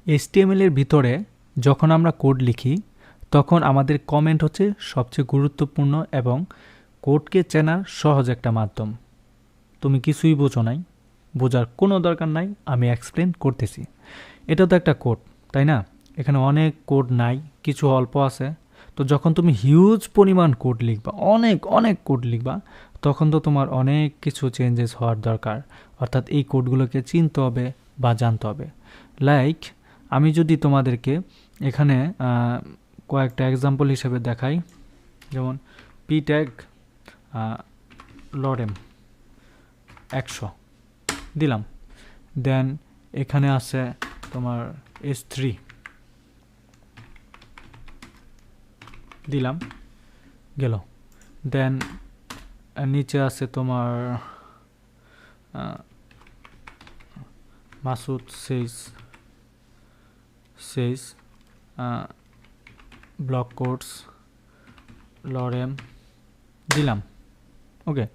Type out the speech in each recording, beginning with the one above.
HTML এর ভিতরে যখন আমরা কোড লিখি তখন আমাদের কমেন্ট হচ্ছে সবচেয়ে গুরুত্বপূর্ণ এবং কোডকে চেনার সহজ একটা মাধ্যম। তুমি কিছুই বোঝো নাই, বোঝার কোনো দরকার নাই, আমি এক্সপ্লেন করতেছি। এটা তো একটা কোড, তাই না? এখানে অনেক কোড নাই, কিছু অল্প আছে। তো যখন তুমি হিউজ পরিমাণ কোড লিখবা, অনেক অনেক কোড লিখবা, তখন তো তোমার অনেক কিছু চেঞ্জেস হওয়ার দরকার। অর্থাৎ এই কোডগুলোকে চিনতে হবে বা জানতে হবে। লাইক আমি যদি তোমাদেরকে এখানে কয়েকটা এক্সাম্পল হিসেবে দেখাই, যেমন পি ট্যাগ লরেম 100 দিলাম, দেন এখানে আছে তোমার S3 দিলাম, গেল। দেন নিচে আছে তোমার Masud says block codes lorem দিলাম। ওকে,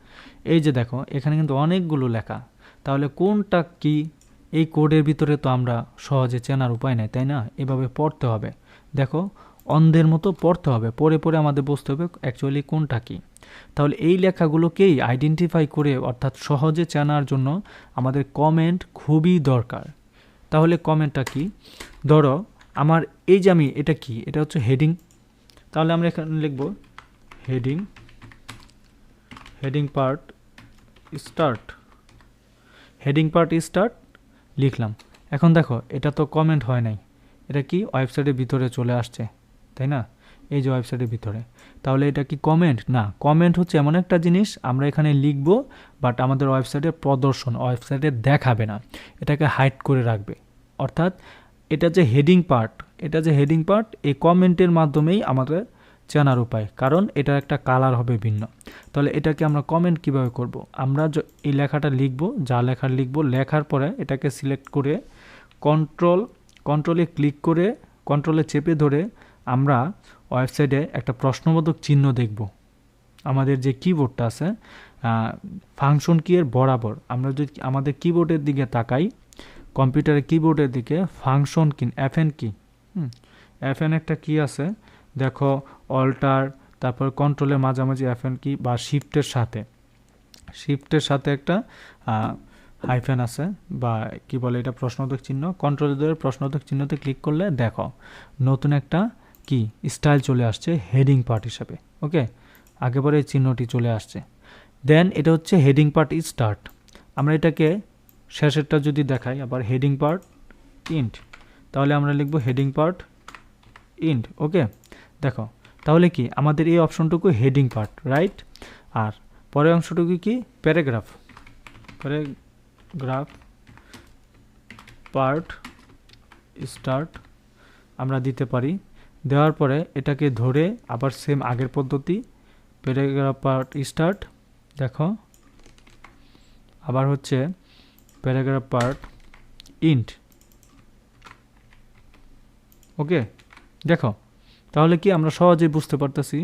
এই যে দেখো এখানে কিন্তু অনেকগুলো লেখা, তাহলে কোনটা কি এই কোডের ভিতরে তো আমরা সহজে চেনার উপায় নেই, তাই না? এভাবে পড়তে হবে, দেখো অন্ধের মতো পড়তে হবে, পড়ে পড়ে আমাদের বুঝতে হবে অ্যাকচুয়ালি কোনটা কি। তাহলে এই লেখাগুলোকেই আইডেন্টিফাই করে অর্থাৎ সহজে চেনার জন্য আমাদের কমেন্ট খুবই দরকার। তাহলে কমেন্টটা কি? ধরো আমার এই যে আমি এটা কি, এটা হচ্ছে হেডিং, তাহলে আমরা এখানে লিখব হেডিং পার্ট স্টার্ট লিখলাম। এখন দেখো এটা তো কমেন্ট হয় নাই, এটা কি ওয়েবসাইটের ভিতরে চলে আসছে, তাই না? এই যে ওয়েবসাইটের ভিতরে, তাহলে এটা কি কমেন্ট? না, কমেন্ট হচ্ছে এমন একটা জিনিস আমরা এখানে লিখব, বাট আমাদের ওয়েবসাইটের প্রদর্শন, ওয়েবসাইটে দেখাবে না, এটাকে হাইড করে রাখবে। অর্থাৎ এটা যে হেডিং পার্ট এই কমেন্টের মাধ্যমেই আমাদের চেনার উপায়, কারণ এটার একটা কালার হবে ভিন্ন। তাহলে এটাকে আমরা কমেন্ট কিভাবে করব? আমরা এই লেখাটা লিখব, যা লেখার লিখব, লেখার পরে এটাকে সিলেক্ট করে কন্ট্রোলে ক্লিক করে কন্ট্রোলে চেপে ধরে আমরা ওয়েবসাইটে একটা প্রশ্নবোধক চিহ্ন দেখব। আমাদের যে কিবোর্ডটা আছে ফাংশন কি এর বরাবর, আমরা যদি আমাদের কিবোর্ডের দিকে তাকাই, কম্পিউটারের কিবোর্ডের দিকে ফাংশন কি FN কি, FN একটা কি আছে দেখো, অল্টার, তারপর কন্ট্রোলের মাঝামাঝি FN কি বা শিফটের সাথে একটা হাইফেন আছে, বা কি বলে এটা প্রশ্নবোধক চিহ্ন। কন্ট্রোলে ধরে প্রশ্নবোধক চিহ্নতে ক্লিক করলে দেখো নতুন একটা কি স্টাইল চলে আসছে হেডিং পার্ট হিসাবে। ওকে, আগেবারে এই চিহ্নটি চলে আসছে। দেন এটা হচ্ছে হেডিং পার্ট স্টার্ট। আমরা এটাকে শেষেরটা যদি দেখাই আবার হেডিং পার্ট ইন্ট, তাহলে আমরা লিখব হেডিং পার্ট ইন্ট। ওকে, দেখো তাহলে কি আমাদের এই অপশনটুকু হেডিং পার্ট, রাইট? আর পরের অংশটুকু কি প্যারাগ্রাফ পার্ট স্টার্ট আমরা দিতে পারি। দেওয়ার পরে এটাকে ধরে আবার সেম আগের পদ্ধতি প্যারাগ্রাফ পার্ট স্টার্ট, দেখো আবার হচ্ছে প্যারাগ্রাফ পার্ট ইন্ট। ওকে, দেখো তাহলে কি আমরা সহজেই বুঝতে পারতেছি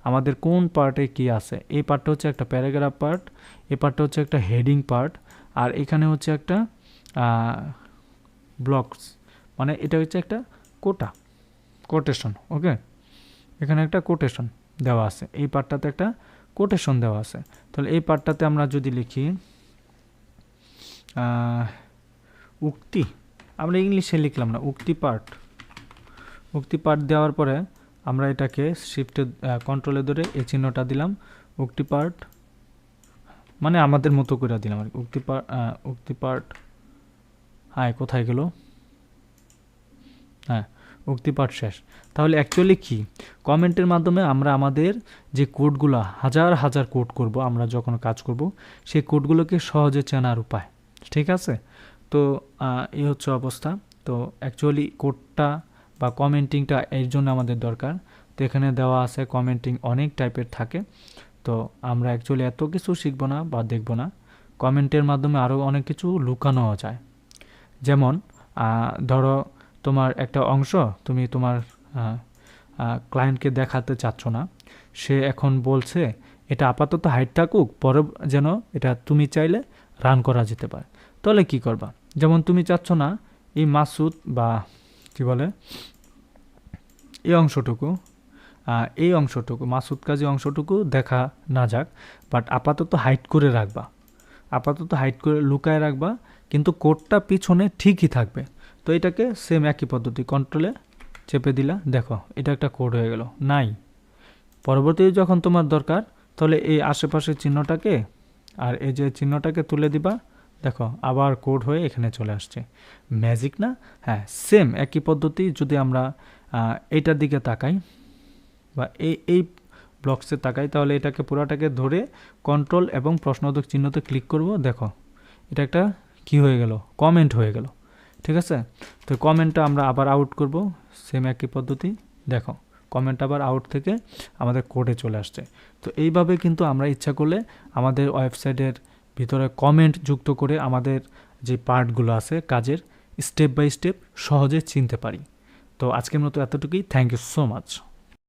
আমাদের কোন পার্টে কি আছে। এই পার্টটা হচ্ছে একটা প্যারাগ্রাফ পার্ট, এই পার্টটা হচ্ছে একটা হেডিং পার্ট, আর এখানে হচ্ছে একটা ব্লকস, মানে এটা হচ্ছে একটা কোটেশন। ওকে, এখানে একটা কোটেশন দেওয়া আছে, এই পার্টটাতে একটা কোটেশন দেওয়া আছে। তাহলে এই পার্টটাতে আমরা যদি লিখি উক্তি, আমরা ইংলিশে লিখলাম না, উক্তি পার্ট দেওয়ার পরে আমরা এটাকে শিফটে কন্ট্রোলে ধরে এই চিহ্নটা দিলাম, উক্তি পার্ট মানে আমাদের মতো করে দিলাম আর উক্তি পার্ট হ্যাঁ কোথায় গেল, হ্যাঁ উক্তি পার্ট শেষ। তাহলে অ্যাকচুয়ালি কি কমেন্টের মাধ্যমে আমরা আমাদের যে কোডগুলো হাজার কোড করব আমরা যখন কাজ করব, সেই কোডগুলোকে সহজে চেনার উপায়। ঠিক আছে, তো এই হচ্ছে অবস্থা। তো অ্যাকচুয়ালি কোডটা বা কমেন্টিংটা এর জন্য আমাদের দরকার। তো এখানে দেওয়া আছে কমেন্টিং অনেক টাইপের থাকে, তো আমরা অ্যাকচুয়ালি এত কিছু শিখব না বা দেখব না। কমেন্টের মাধ্যমে আরও অনেক কিছু লুকানো যায়। যেমন ধরো তোমার একটা অংশ তুমি তোমার ক্লায়েন্টকে দেখাতে চাচ্ছ না, সে এখন বলছে এটা আপাতত হাইড থাকুক, পরে যেন এটা তুমি চাইলে রান করা যেতে পারে। তাহলে কি করবা? যেমন তুমি চাচ্ছ না এই মাসুদ বা কি বলে এই অংশটুকু মাসুদ কাজী অংশটুকু দেখা না যাক, বাট আপাতত হাইড করে রাখবা, লুকায় রাখবা, কিন্তু কোডটা পিছনে ঠিকই থাকবে। তো এটাকে সেম একই পদ্ধতি কন্ট্রোলে চেপে দিলা, দেখো এটা একটা কোড হয়ে গেল নাই। পরবর্তীতে যখন তোমার দরকার তাহলে এই আশেপাশের চিহ্নটাকে আর এই যে চিহ্নটাকে তুলে দিবা, দেখো আবার কোড হয়ে এখানে চলে আসছে। ম্যাজিক না? হ্যাঁ, সেম একই পদ্ধতি। যদি আমরা এইটার দিকে তাকাই বা এই ব্লকসে তাকাই, তাহলে এটাকে পুরাটাকে ধরে কন্ট্রোল এবং প্রশ্নবোধক চিহ্নতে ক্লিক করব, দেখো এটা একটা কি হয়ে গেল, কমেন্ট হয়ে গেল। ঠিক আছে, তো কমেন্টটা আমরা আবার আউট করব, সেম একই পদ্ধতি, দেখো কমেন্ট আবার আউট থেকে আমাদের কোডে চলে আসছে। তো এইভাবে কিন্তু আমরা ইচ্ছা করলে আমাদের ওয়েবসাইটের ভিতরে কমেন্ট যুক্ত করে আমাদের যে পার্টগুলো আছে কাজের স্টেপ বাই স্টেপ সহজে চিনতে পারি। তো আজকের মতো এতটুকুই। Thank you so much.